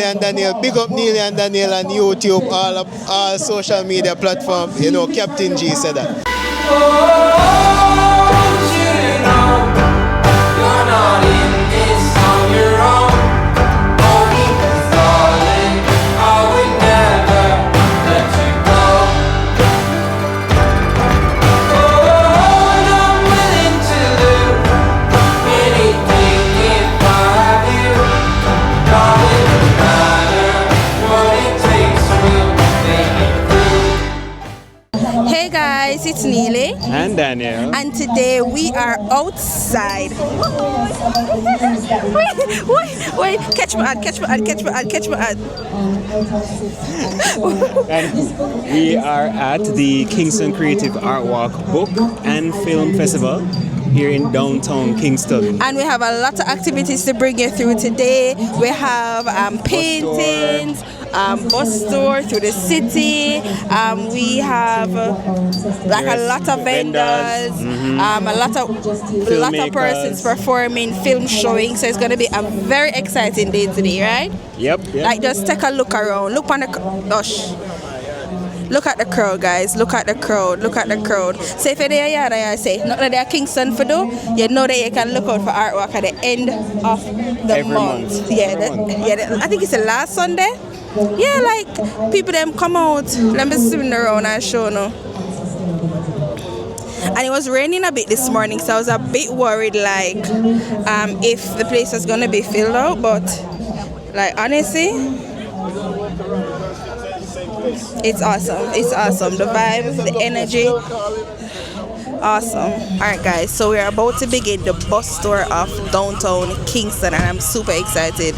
and Daniel. Big up Neely and Daniel on YouTube, all social media platforms. You know, Captain G said that. Hey guys, it's Neely And Daniel. and today we are outside. Wait, catch my ad. And we are at the Kingston Creative Artwalk Book and Film Festival here in downtown Kingston. And we have a lot of activities to bring you through today. We have paintings, bus tour through the city. We have like a lot of vendors, a lot of persons performing, film showing. So it's going to be a very exciting day today, right? Yep. Like just take a look around. Look on the Look at the crowd, guys. Look at the crowd. So if you're there, I say, not that they're Kingston for do, you know that you can look out for artwork at the end of the month. I think it's the last Sunday. Yeah, like people them come out. Let me spin around and show no. And it was raining a bit this morning, so I was a bit worried, like, if the place was gonna be filled out. But, like, honestly, it's awesome. The vibes, the energy, awesome. Alright guys, so we're about to begin the bus tour of downtown Kingston and I'm super excited.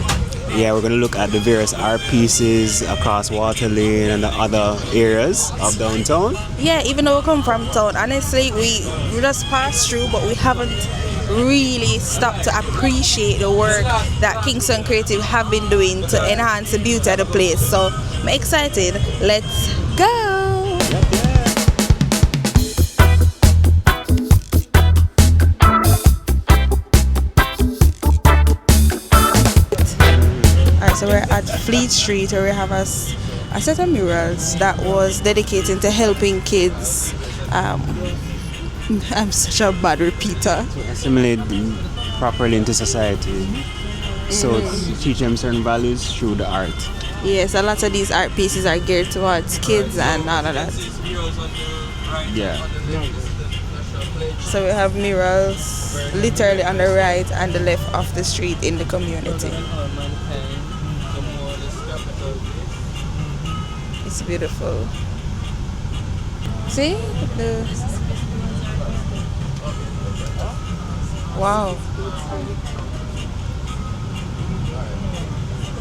Yeah, we're going to look at the various art pieces across Water Lane and the other areas of downtown. Yeah, even though we come from town, honestly, we just passed through, but we haven't really stopped to appreciate the work that Kingston Creative have been doing to enhance the beauty of the place. So I'm excited. Let's go. Alright, so we're at Fleet Street where we have a set of murals that was dedicated to helping kids. I'm such a bad repeater. Assimilate properly into society. So to teach them certain values through the art. Yes, a lot of these art pieces are geared towards kids and all of that. Yeah. So we have murals literally on the right and the left of the street in the community. It's beautiful. See? Wow.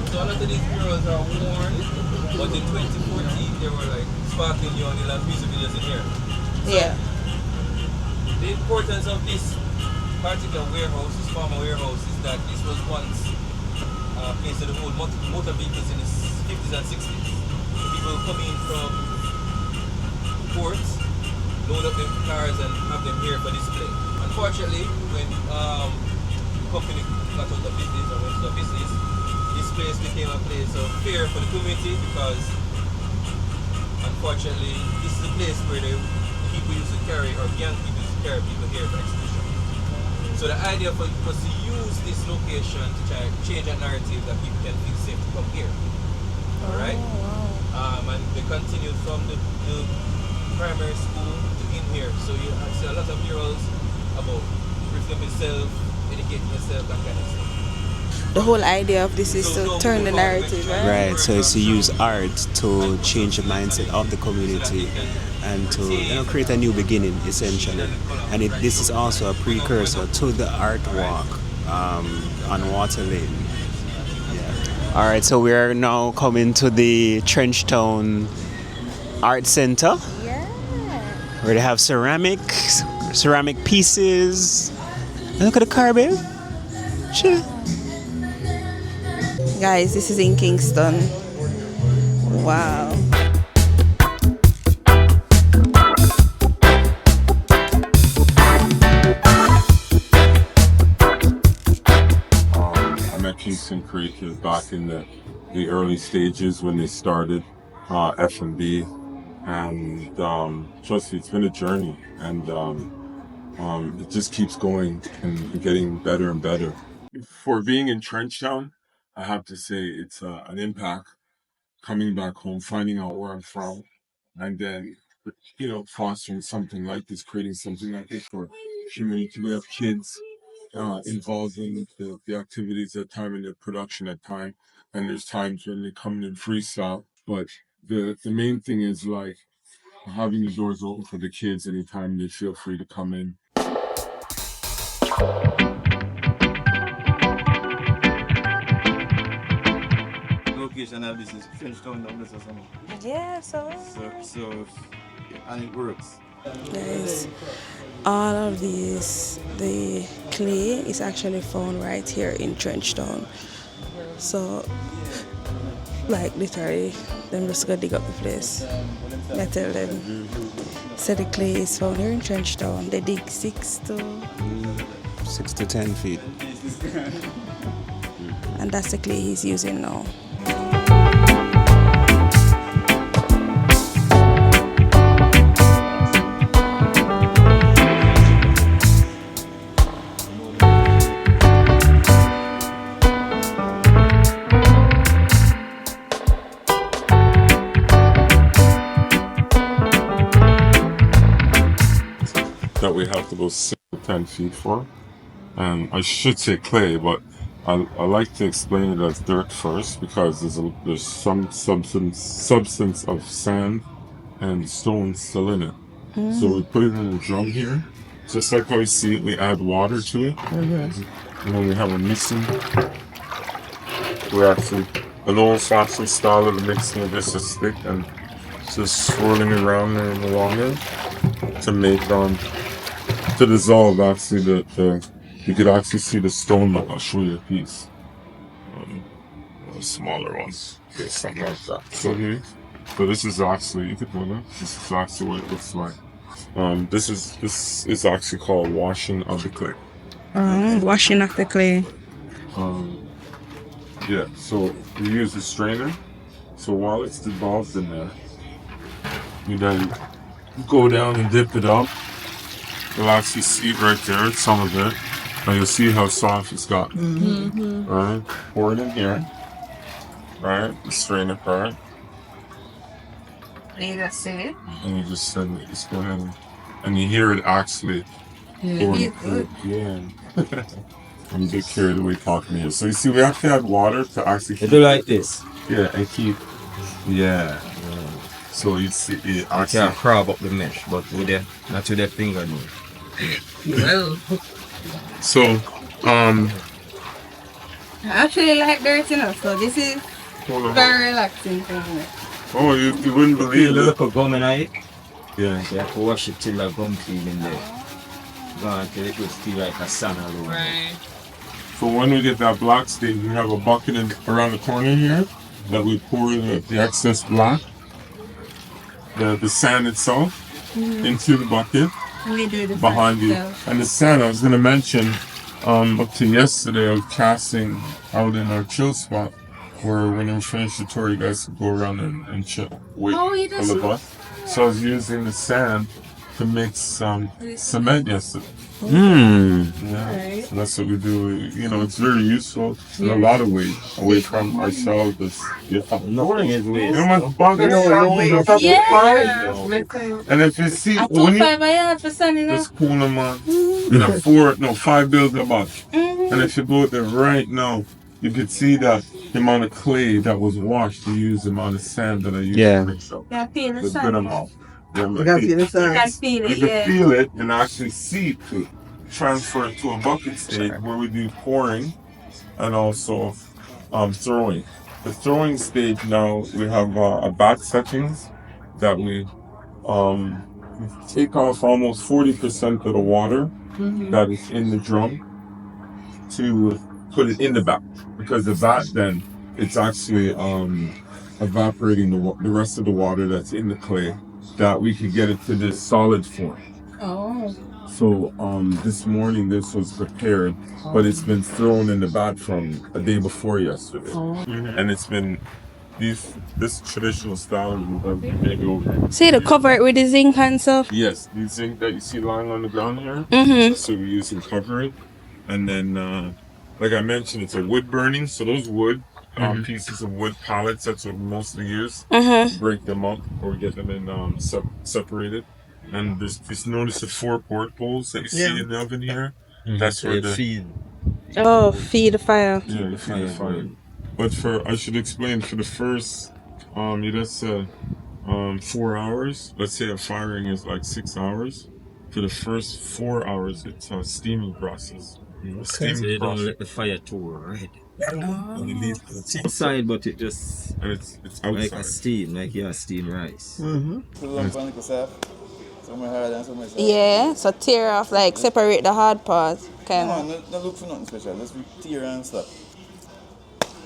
So a lot of these murals are worn, but in 2014 they were like sparkling neon and music videos in here. So Yeah. the importance of this particular warehouse, this former warehouse, is that this was once a place to hold motor vehicles in the 50s and 60s. So people come in from ports, load up their cars and have them here for display. Unfortunately, when the company got out of business or went out of business, this place became a place of fear for the community because unfortunately this is a place where the people used to carry, or young people used to carry people here for exhibition. So the idea was to use this location to try to change that narrative that people can feel safe to come here. Alright? And they continued from the primary school to in here. So you see a lot of murals about reflecting yourself, educating yourself, that kind of stuff. The whole idea of this is to turn the narrative, right? Right, so it's to use art to change the mindset of the community and to create a new beginning, essentially. And this is also a precursor to the art walk on Water Lane. Yeah. All right, so we are now coming to the Trenchtown Art Center. Yeah. Where they have ceramic pieces. Look at the car, babe. Sure. Guys, this is in Kingston. Wow. I met Kingston Creative back in the the early stages when they started F&B, and trust me, it's been a journey, and it just keeps going and getting better and better. For being in Trenchtown, I have to say it's an impact. Coming back home, finding out where I'm from, and then fostering something like this, creating something like this for community. We have kids involved in the activities at time and the production at time, and there's times when they come in freestyle. But the main thing is like having the doors open for the kids anytime they feel free to come in. Location of this is Trenchtown or something. Yeah, so and it works. guys, all of these, the clay is actually found right here in Trenchtown. So, like literally, them just go dig up the place. I tell them. So the clay is found here in Trenchtown. They dig 6 to 10 feet. and that's the clay he's using now. That we have to go 6 to 10 feet for. And I should say clay, but I like to explain it as dirt first because there's some substance of sand and stone still in it. So we put it in a drum here. Just like how you see it, we add water to it. And when we have a mixing, we actually, an old-fashioned style of the mixing of this is stick and just swirling around there in the water to make to dissolve actually you could actually see the stone. I'll show you a piece. Smaller ones. Okay, something like that. So this is actually, you could put it. This is actually what it looks like. This is actually called washing of the clay. Washing of the clay. Yeah, so we use a strainer. So while it's dissolved in there, we then go down and dip it up. You'll actually see it right there, some of it. And you'll see how soft it's got. Right? Pour it in here. Right? Strain it, right? That's it. And you just send it, just go ahead and you hear it actually going through again. And you get carried away talking here. So you see, we have to add water to actually They do like this. Yeah, and keep. Yeah. So you see it I actually. can't crab up the mesh, but not with their finger no. Well, So, I actually like dirt, so this is very relaxing for me. Oh, you wouldn't believe You it. look at gum in it. Yeah. You have to wash it till the gum clean in there. Go until it will feel like a sand alone. Right. So when we get that black stage, we have a bucket around the corner here that we pour the excess black, the sand itself, into the bucket. We do the Behind you. And the sand, I was going to mention, up to yesterday, I was casting out in our chill spot where when we finish the tour, you guys could go around and chill. Wait for the bus. So I was using the sand to mix cement yesterday. Yeah, so that's what we do. It's very useful in a lot of ways. Away from ourselves, Nothing is waste. And if you see, when this corner man, 5 bills a month. And if you go there right now, you could see that the amount of clay that was washed to use the amount of sand that I used to mix up. Yeah, feel the It's sun. good amount. You can feel it, You can feel it and actually see it too. Transfer it to a bucket stage where we do pouring and also throwing. The throwing stage now, we have a back settings that we take off almost 40% of the water that is in the drum to put it in the vat, because the vat then it's actually evaporating the rest of the water that's in the clay that we can get it to this solid form. So this morning this was prepared, but it's been thrown in the bath from a day before yesterday, and it's been this traditional style of maybe over. See the cover it with the zinc and stuff? Yes, the zinc that you see lying on the ground here. So we use to cover it, and then like I mentioned, it's a wood burning. So those wood pieces of wood pallets, that's what we mostly use. Break them up or get them in separated. And this notice the 4 port bowls that you see in the oven here. That's where the feed. Oh, feed the fire. yeah, the feed the fire. But I should explain for the first you just said 4 hours. Let's say a firing is like 6 hours. For the first 4 hours, it's a steaming process. So you don't let the fire too red. It's inside, but it just And it's outside. like a steam, like you steam rice. Yeah, so tear off, like separate the hard part. Kind of. No look for nothing special. Just tear and slap.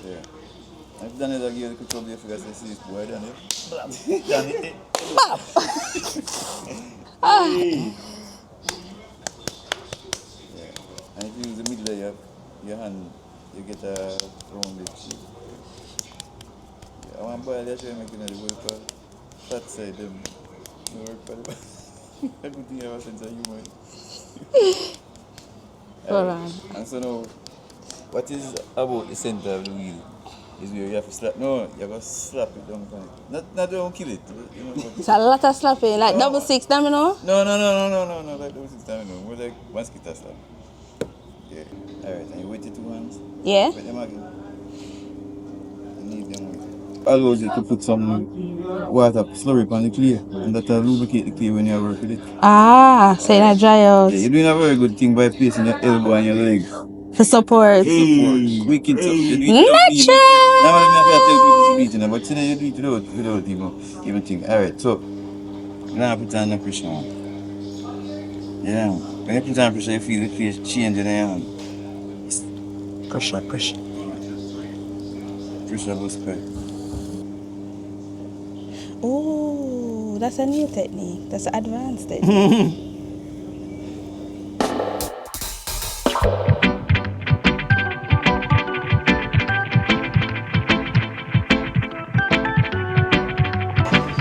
Yeah. I've done it again. You could probably forget to see this boy done it. Done it. Yeah. And if you use the middle of your hand, you get a rounded shape. Yeah. I want to boil that shit and make it work for that side. Them work for the a good thing I have a sense of humor. Hold on. And so now, what is about the center of the wheel is where you have to slap. No, you have to slap it down. Not don't kill it. You know, It's a lot of slapping, like double six, damn you know? no, like double six time, no. More like one skitter slap. Yeah. Alright, and you wet your 2 hands. Yeah. Wet them again. You need them wet. Allows you to put some water slurry on the clay, and that will lubricate the clay when you work with it. Ah, so it dry out. Yeah, you're doing a very good thing by placing your elbow and your leg. For support. Quick it up. You do it Nature! Normally, I tell people to beat it, but today you do it without even think. Alright, so now put on the pressure on. Yeah, when you put on pressure, you feel the face change in the hand. Pressure. Pressure was quick. Oh, that's a new technique. That's an advanced technique.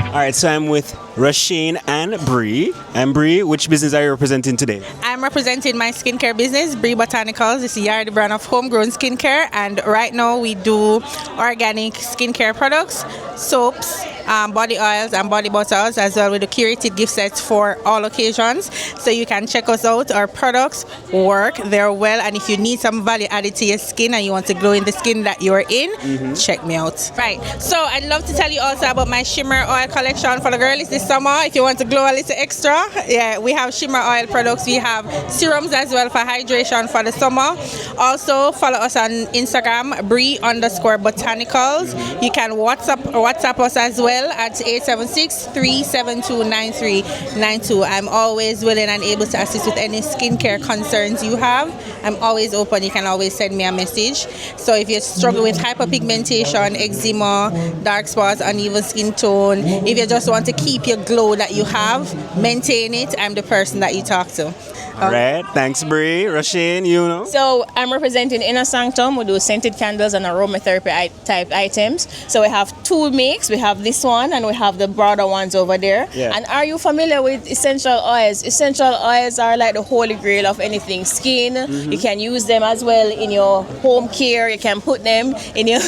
All right, so I'm with Rasheen and Bree. And Bree, which business are you representing today? I'm representing my skincare business, Bree Botanicals. It's a yard brand of homegrown skincare, and right now we do organic skincare products, soaps, body oils and body butters, as well with the curated gift sets for all occasions. So you can check us out. Our products work, they're well, and if you need some value added to your skin and you want to glow in the skin that you're in, check me out. Right, so I'd love to tell you also about my shimmer oil collection for the girls this summer. If you want to glow a little extra, yeah, we have shimmer oil products. We have serums as well for hydration for the summer. Also follow us on Instagram, Bree_botanicals. You can WhatsApp us as well at 876-372-9392. I'm always willing and able to assist with any skincare concerns you have. I'm always open. You can always send me a message. So if you struggle with hyperpigmentation, eczema, dark spots, uneven skin tone, if you just want to keep your glow that you have, maintain it, I'm the person that you talk to. All right, thanks, Bree. Rasheen, you know? So I'm representing Inner Sanctum. We do scented candles and aromatherapy type items. So we have 2 mix. We have this one and we have the broader ones over there. Yeah. And are you familiar with essential oils? Essential oils are like the holy grail of anything skin. You can use them as well in your home care. You can put them in your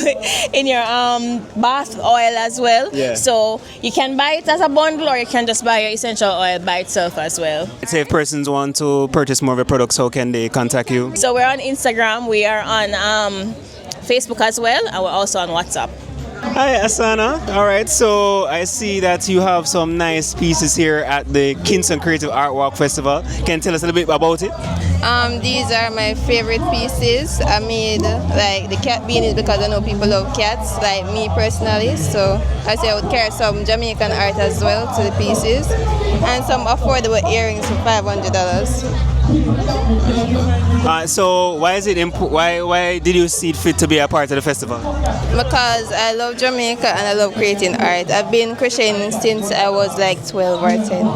bath oil as well. Yeah. So you can buy it as a bundle, or you can just buy your essential oil by itself as well. Let's say if persons want to purchase more of your products, how can they contact you? So we're on Instagram, we are on Facebook as well, and we're also on WhatsApp. Hi, Asana. All right, so I see that you have some nice pieces here at the Kingston Creative Artwalk Festival. Can you tell us a little bit about it? These are my favorite pieces. I made like the cat beanies because I know people love cats, like me personally. So I say I would carry some Jamaican art as well to the pieces, and some affordable earrings for $500. So why is it why did you see it fit to be a part of the festival? Because I love Jamaica and I love creating art. I've been crocheting since I was like 12 or 10.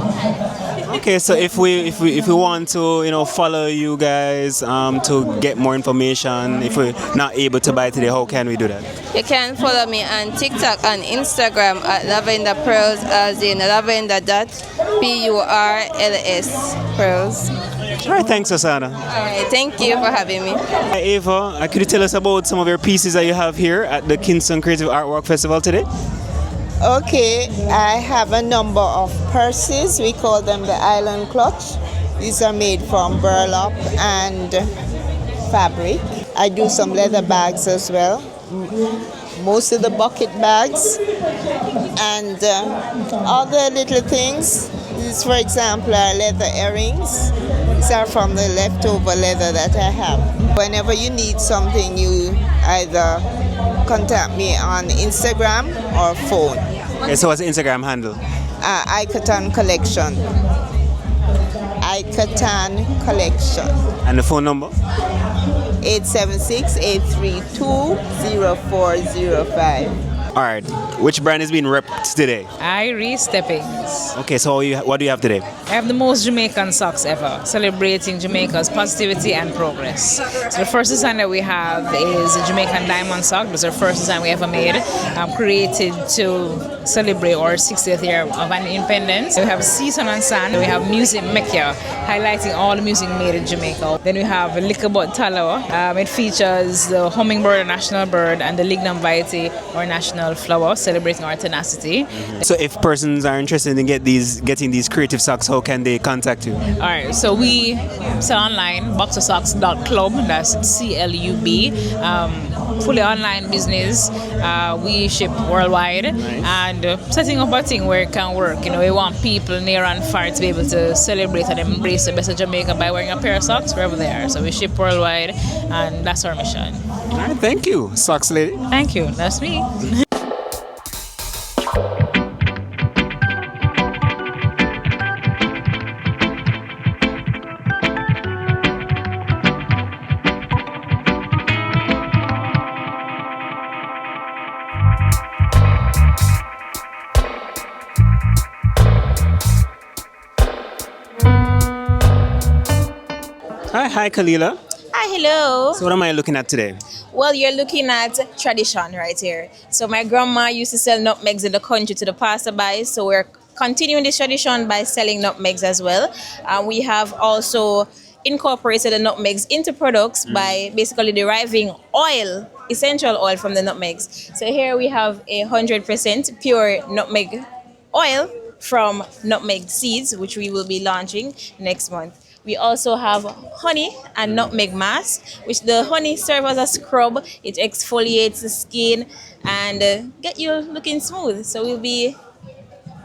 Okay, so if we want to follow you guys to get more information, if we're not able to buy today, how can we do that? You can follow me on TikTok and Instagram at Lavender Pearls, as in lavender.purls pearls. All right, thanks, Osana. All right, thank you for having me. Hi, Ava, could you tell us about some of your pieces that you have here at the Kingston Creative Artwork Festival today? Okay, I have a number of purses. We call them the island clutch. These are made from burlap and fabric. I do some leather bags as well. Most of the bucket bags and other little things. These, for example, are leather earrings. These are from the leftover leather that I have. Whenever you need something, you either contact me on Instagram or phone. Okay, so what's the Instagram handle? Iketon Collection. Iketon Collection. And the phone number? 876-832-0405. All right, which brand is being repped today? Irie Steppings. Okay, so what do you have today? I have the most Jamaican socks ever, celebrating Jamaica's positivity and progress. So the first design that we have is a Jamaican diamond sock. That's our first design we ever made, created to celebrate our 60th year of an independence. We have Season and Sand. We have Music Mecca, highlighting all the music made in Jamaica. Then we have Lickabot Tallow. It features the hummingbird, a national bird, and the lignum vitae, or national flower, celebrating our tenacity. So if persons are interested in getting these creative socks, how can they contact you? All right, so we sell online, boxersocks.club, that's CLUB, fully online business. We ship worldwide, and setting up a thing where it can work. We want people near and far to be able to celebrate and embrace the best of Jamaica by wearing a pair of socks wherever they are. So we ship worldwide, and that's our mission. All right, thank you, Socks Lady. Thank you, that's me. Hi, Kalila. Hi, hello. So what am I looking at today? Well, you're looking at tradition right here. So my grandma used to sell nutmegs in the country to the passersby. So we're continuing this tradition by selling nutmegs as well. We have also incorporated the nutmegs into products by basically deriving oil, essential oil from the nutmegs. So here we have 100% pure nutmeg oil from nutmeg seeds, which we will be launching next month. We also have honey and nutmeg mask, which the honey serves as a scrub. It exfoliates the skin and get you looking smooth. So we'll be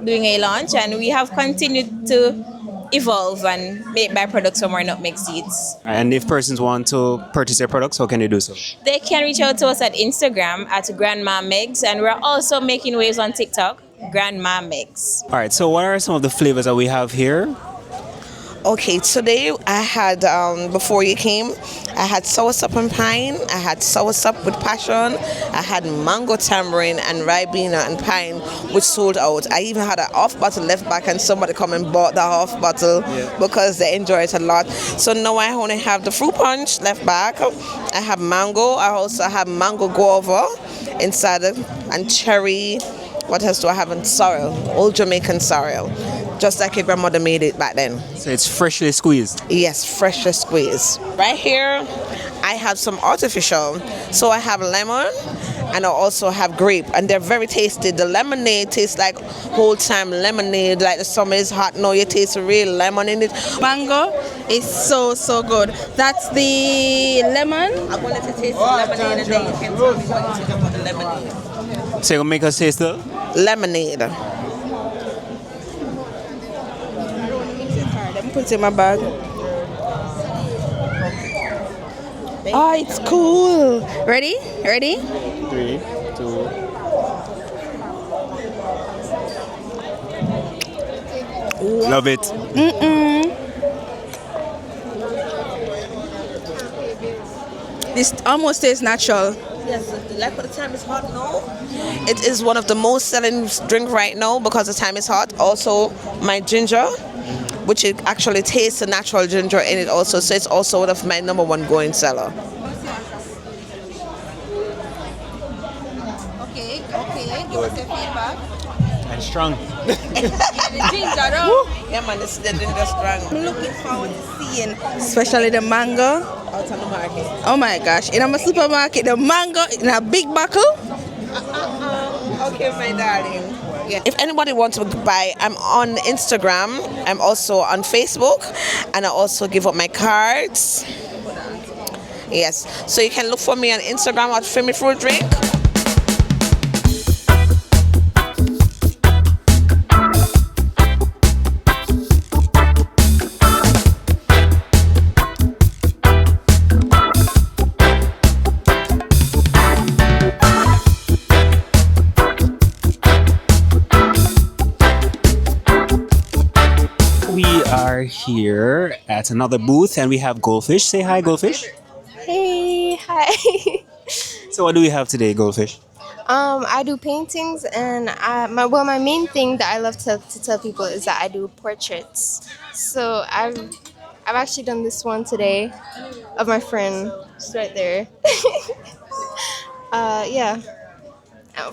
doing a launch, and we have continued to evolve and make byproducts from our nutmeg seeds. And if persons want to purchase their products, how can they do so? They can reach out to us at Instagram at Grandma Megs, and we're also making waves on TikTok, Grandma Megs. All right, so what are some of the flavors that we have here? Okay, today I had, before you came, I had soursop and pine, I had soursop with passion, I had mango tamarind and ribena and pine, which sold out. I even had an half bottle left back, and somebody come and bought the half bottle because they enjoy it a lot. So now I only have the fruit punch left back. I have mango, I also have mango guava inside it, and cherry. What else do I have? And sorrel, old Jamaican sorrel, just like your grandmother made it back then. So it's freshly squeezed? Yes, freshly squeezed. Right here, I have some artificial. So I have lemon, and I also have grape, and they're very tasty. The lemonade tastes like whole time lemonade, like the summer is hot now, you taste real lemon in it. Mango is so good. That's the lemon. I'm going to taste the lemonade, and then you can tell me what you think about the lemonade. So you're going to make us taste the? Lemonade. Let me put it in my bag. Oh, it's cool. Ready? 3, 2. Love it. This almost tastes natural. Yes, like the time is hot now. It is one of the most selling drink right now because the time is hot. Also, my ginger which it actually tastes the natural ginger in it also. So it's also one of my #1 going seller. Okay. Give us your feedback. And strong. The ginger, though. Yeah, man, it's the ginger strong. I'm looking forward to seeing, especially the mango. Out on the market. Oh my gosh! In my supermarket, the mango in a big buckle. Okay, my darling. Yeah. If anybody wants to buy, I'm on Instagram. I'm also on Facebook, and I also give up my cards. Yes, so you can look for me on Instagram at Femi Fruit Drink. Here at another booth, and we have Goldfish. Say hi, Goldfish. Hey, hi. So what do we have today, Goldfish? I do paintings, and my main thing that I love to tell people is that I do portraits. So I've actually done this one today of my friend. It's right there. Yeah.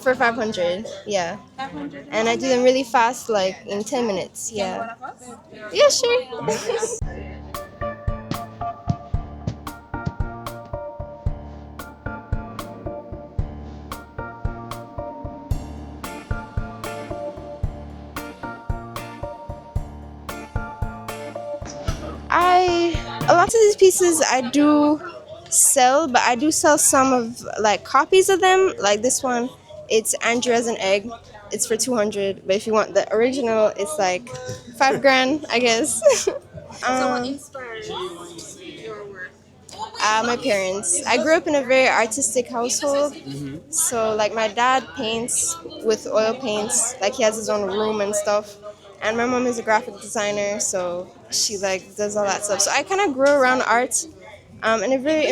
For 500, yeah. 500. And I do them really fast, like in 10 minutes, yeah. Yeah, sure. A lot of these pieces I do sell, but I do sell some of like copies of them, like this one. It's Andrew as an egg. It's for 200, but if you want the original, it's like $5,000, I guess. So what inspires your work? My parents. I grew up in a very artistic household. So like my dad paints with oil paints, like he has his own room and stuff. And my mom is a graphic designer, so she like does all that stuff. So I kind of grew around art. And it really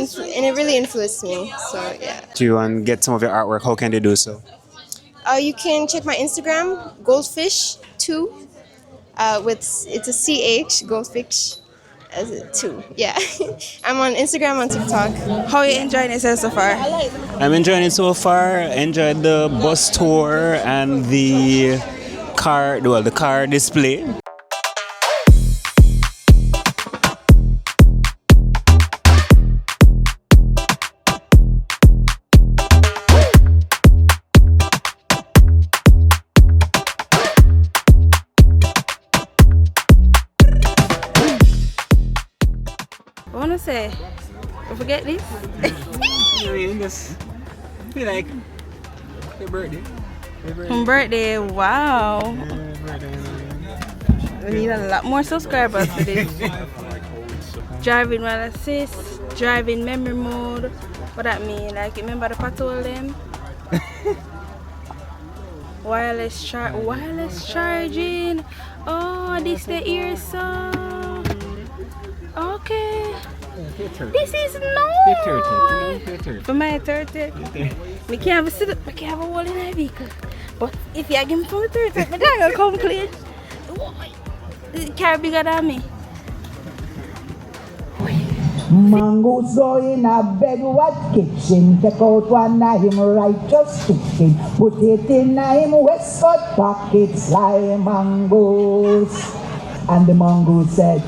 influenced me. So yeah. Do you want to get some of your artwork? How can they do so? You can check my Instagram, Goldfish2. It's a CH, Goldfish, as a 2. Yeah. I'm on Instagram, on TikTok. How are you enjoying yourself so far? I'm enjoying it so far. Enjoyed the bus tour and the car display. I want to say, don't forget this. Just feel like your birthday. My birthday, wow. We need a lot more subscribers for this. Driving while assist, driving memory mode. What that mean? Like, remember the patrol them? wireless charging. Oh, this the ear song. Okay. This is no. For my 30. We can't have a wall in my vehicle. But if you give me from the 30, my dad will come clean. The car bigger than me. Mangoes go in a bed, what kitchen? Take out one of him righteous chicken. Put it in a him waistcoat pockets like mangoes. And the mongoose said,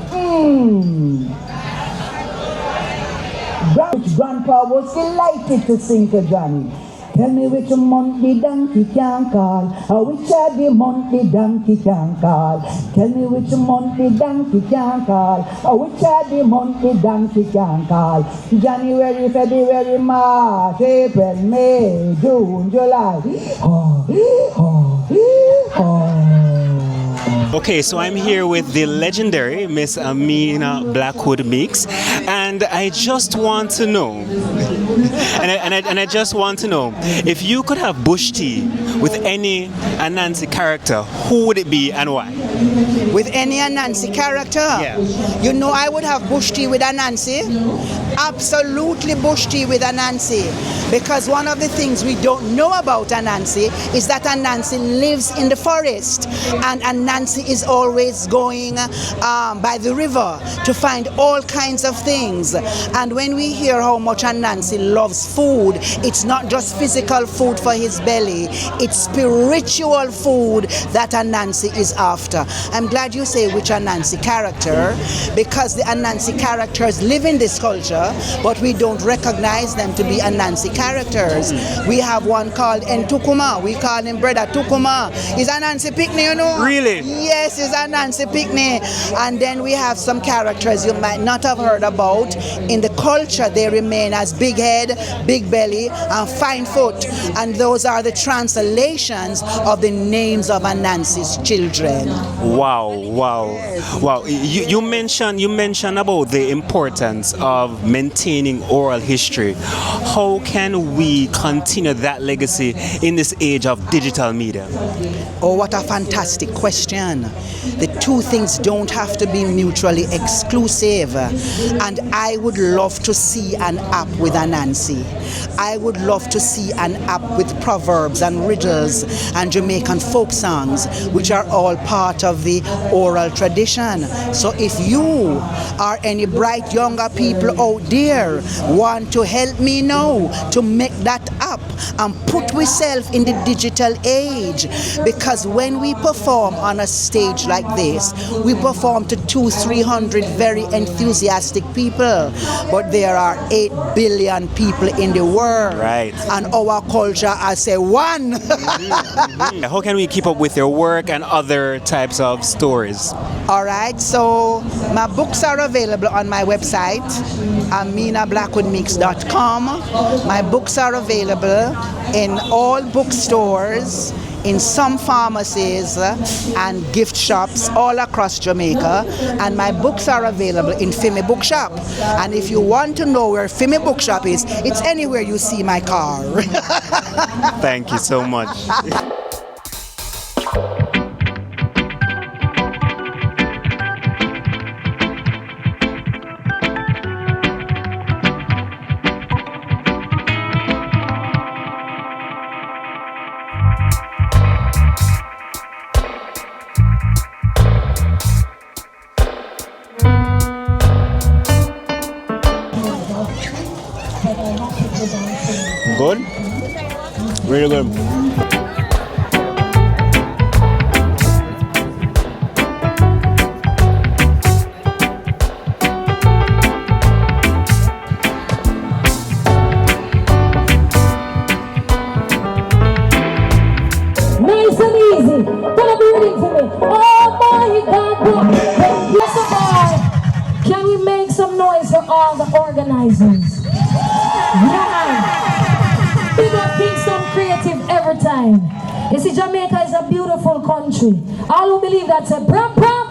Grandpa was delighted to sing to Johnny. Tell me which month the donkey can call, or which are the month the donkey can call. Tell me which month the donkey can call, or which are the month the donkey can call. January, February, March, April, May, June, July. Okay, so I'm here with the legendary Miss Amina Blackwood Meeks, and I just want to know, and I just want to know, if you could have bush tea with any Anansi character, who would it be and why? With any Anansi character? Yeah. You know I would have bush tea with Anansi absolutely bush tea with Anansi, because one of the things we don't know about Anansi is that Anansi lives in the forest, and Anansi is always going by the river to find all kinds of things. And when we hear how much Anansi loves food, it's not just physical food for his belly, it's spiritual food that Anansi is after. I'm glad you say which Anansi character, because the Anansi characters live in this culture, but we don't recognize them to be Anansi characters. We have one called Ntukuma. We call him Brother Tukuma. He's Anansi Picnic, you know? Really? Yes, he's Anansi Picnic. And then we have some characters you might not have heard about. In the culture, they remain as big head, big belly, and fine foot. And those are the translations of the names of Anansi's children. Wow, wow, wow. You mentioned about the importance of maintaining oral history. How can we continue that legacy in this age of digital media? Oh, what a fantastic question. The two things don't have to be mutually exclusive. And I would love to see an app with Anansi. I would love to see an app with proverbs and riddles and Jamaican folk songs, which are all part of the oral tradition. So if you are any bright younger people out there want to help me now to make that app and put ourselves in the digital age, because when we perform on a stage like this, we perform to 200-300 very enthusiastic people, but there are 8 billion people in the world, right? And our culture as a one. How can we keep up with your work and other types of stories? All right, so my books are available on my website, AminaBlackwoodMeeks.com. My books are available in all bookstores, in some pharmacies and gift shops all across Jamaica, and my books are available in Fimi Bookshop. And if you want to know where Fimi Bookshop is, it's anywhere you see my car. Thank you so much. Good? Really good. Nice and easy. Gonna be reading for me. Oh my God. First of all, can we make some noise for all the organizers? Yeah. Big up Kingston Creative every time. You see, Jamaica is a beautiful country. All who believe that's a brum brum.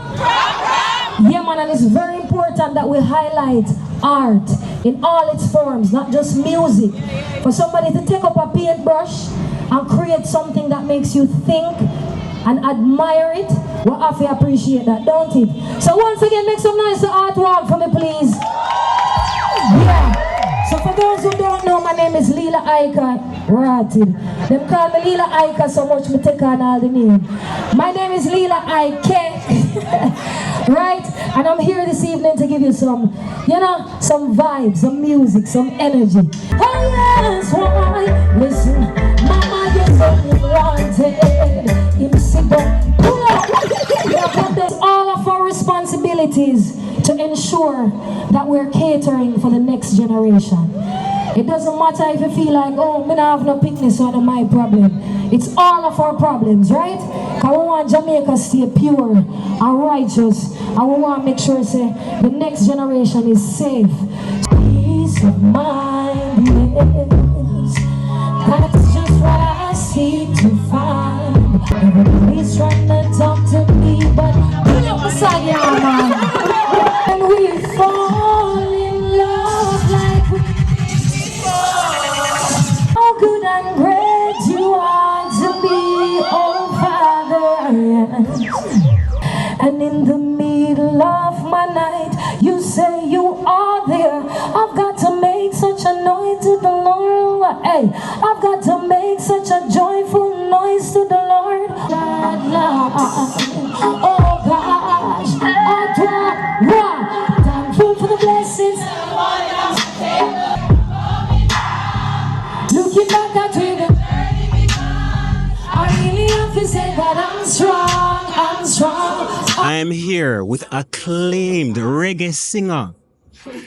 Yeah, man, and it's very important that we highlight art in all its forms, not just music. For somebody to take up a paintbrush and create something that makes you think and admire it, we have to appreciate that, don't it? So once again, make some noise to Artwalk for me, please. Yeah. So for those who don't know, my name is Leela Ike. Rotted. Them call me Leela Ike so much, me take on all the name. My name is Lila Ike. Right? And I'm here this evening to give you some, some vibes, some music, some energy. Oh yes, why? Listen, mama, you're so wanted. Pull up. There's all of our responsibilities to ensure that we're catering for the next generation. It doesn't matter if you feel like, oh, me not have no picnic, so that's my problem. It's all of our problems, right? Because we want Jamaica to stay pure and righteous, and we want to make sure say, the next generation is safe. Peace of mind, yes. That's just what I seek to find. Everybody's trying to talk to me, but pull up beside your mind. And we fall in love like we how good and great you are to me, oh Father. And in the middle of my night, you say you are there. I've got Hey, I've got to make such a joyful noise to the Lord. Oh gosh, Artwalk, thankful for the blessings. Looking back at where the journey began, I really have to say that I'm strong. I'm here with acclaimed reggae singer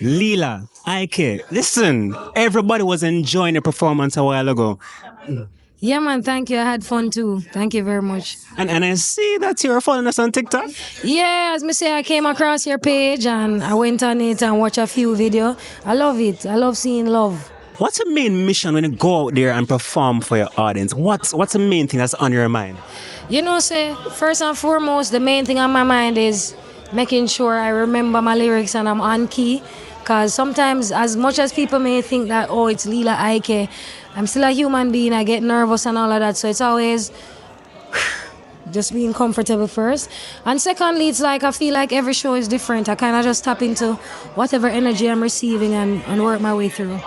Lila Ike. Listen, everybody was enjoying the performance a while ago. Yeah, man, thank you. I had fun too. Thank you very much. And I see that you're following us on TikTok. Yeah, as me say, I came across your page and I went on it and watched a few videos. I love it. I love seeing love. What's the main mission when you go out there and perform for your audience? What's the main thing that's on your mind? You know, say, first and foremost, the main thing on my mind is making sure I remember my lyrics and I'm on key. Because sometimes, as much as people may think that, oh, it's Lila Ike, I'm still a human being. I get nervous and all of that. So it's always just being comfortable first. And secondly, it's like I feel like every show is different. I kind of just tap into whatever energy I'm receiving and work my way through.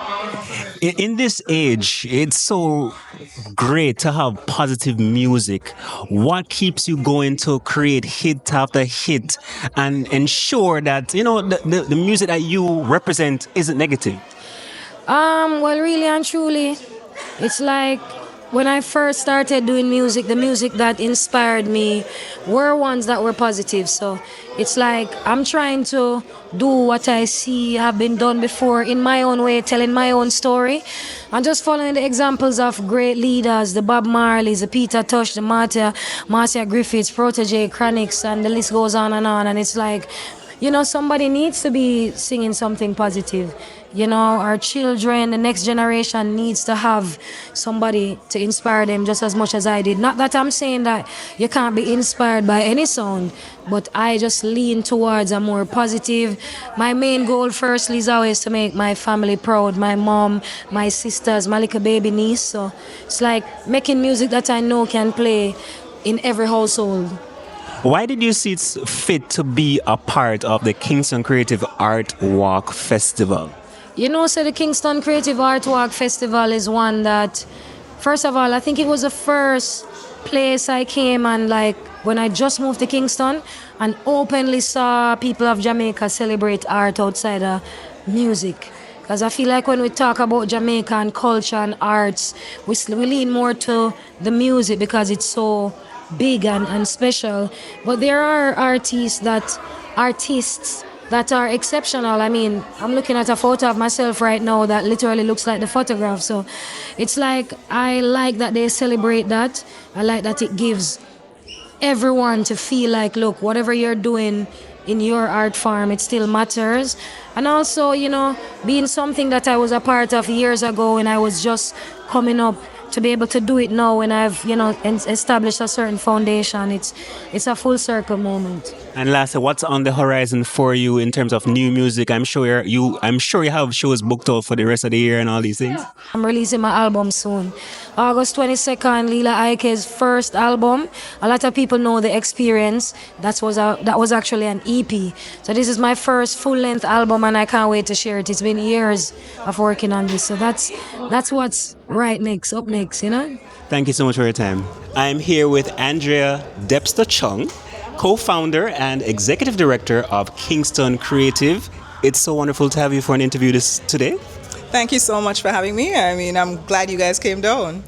In this age, it's so great to have positive music. What keeps you going to create hit after hit and ensure that, you know, the music that you represent isn't negative? Well, really and truly, it's like when I first started doing music, the music that inspired me were ones that were positive. So it's like I'm trying to do what I see have been done before in my own way, telling my own story. And just following the examples of great leaders, the Bob Marleys, the Peter Tosh, the Marcia Griffiths, Protege, Chronix, and the list goes on. And it's like, you know, somebody needs to be singing something positive. You know, our children, the next generation needs to have somebody to inspire them just as much as I did. Not that I'm saying that you can't be inspired by any sound, but I just lean towards a more positive. My main goal firstly is always to make my family proud, my mom, my sisters, my little baby niece. So it's like making music that I know can play in every household. Why did you see it's fit to be a part of the Kingston Creative Art Walk Festival? You know, so the Kingston Creative Art Walk Festival is one that, first of all, I think it was the first place I came and like when I just moved to Kingston and openly saw people of Jamaica celebrate art outside of music. Because I feel like when we talk about Jamaican culture and arts, we lean more to the music because it's so big and special. But there are artists that are exceptional. I mean, I'm looking at a photo of myself right now that literally looks like the photograph. So it's like, I like that they celebrate that. I like that it gives everyone to feel like, look, whatever you're doing in your art form, it still matters. And also, you know, being something that I was a part of years ago when I was just coming up, to be able to do it now when I've, you know, established a certain foundation, it's a full circle moment. And lastly, what's on the horizon for you in terms of new music? I'm sure you have shows booked out for the rest of the year and all these things. I'm releasing my album soon. August 22nd, Leela Ike's first album. A lot of people know The Experience. That was actually an EP. So this is my first full-length album and I can't wait to share it. It's been years of working on this. So that's what's up next, you know? Thank you so much for your time. I'm here with Andrea Debster-Chung, co-founder and executive director of Kingston Creative. It's so wonderful to have you for an interview today. Thank you so much for having me. I mean, I'm glad you guys came down.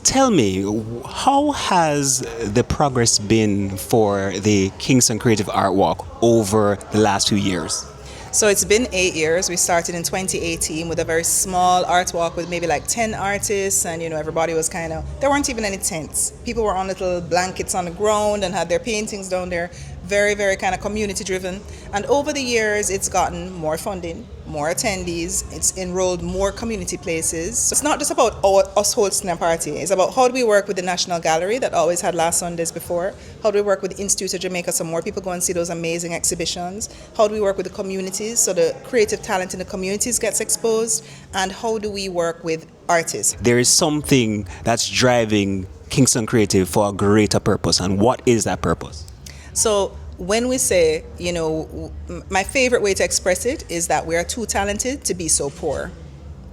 Tell me, how has the progress been for the Kingston Creative Art Walk over the last few years? So it's been 8 years. We started in 2018 with a very small art walk with maybe like 10 artists, and you know, everybody was there weren't even any tents. People were on little blankets on the ground and had their paintings down there. Very, very kind of community driven. And over the years, it's gotten more funding, more attendees, it's enrolled more community places. So it's not just about us hosting a party, it's about how do we work with the National Gallery that always had last Sundays before, how do we work with the Institute of Jamaica so more people go and see those amazing exhibitions, how do we work with the communities so the creative talent in the communities gets exposed, and how do we work with artists. There is something that's driving Kingston Creative for a greater purpose, and what is that purpose? So when we say, you know, my favorite way to express it is that we are too talented to be so poor.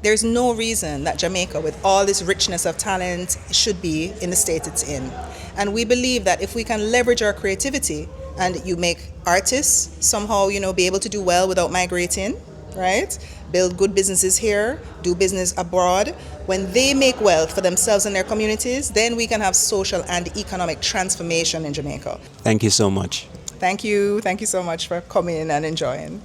there's no reason that Jamaica, with all this richness of talent, should be in the state it's in. And we believe that if we can leverage our creativity, and you make artists somehow, be able to do well without migrating, right? Build good businesses here, do business abroad. When they make wealth for themselves and their communities, then we can have social and economic transformation in Jamaica. Thank you so much. Thank you so much for coming and enjoying.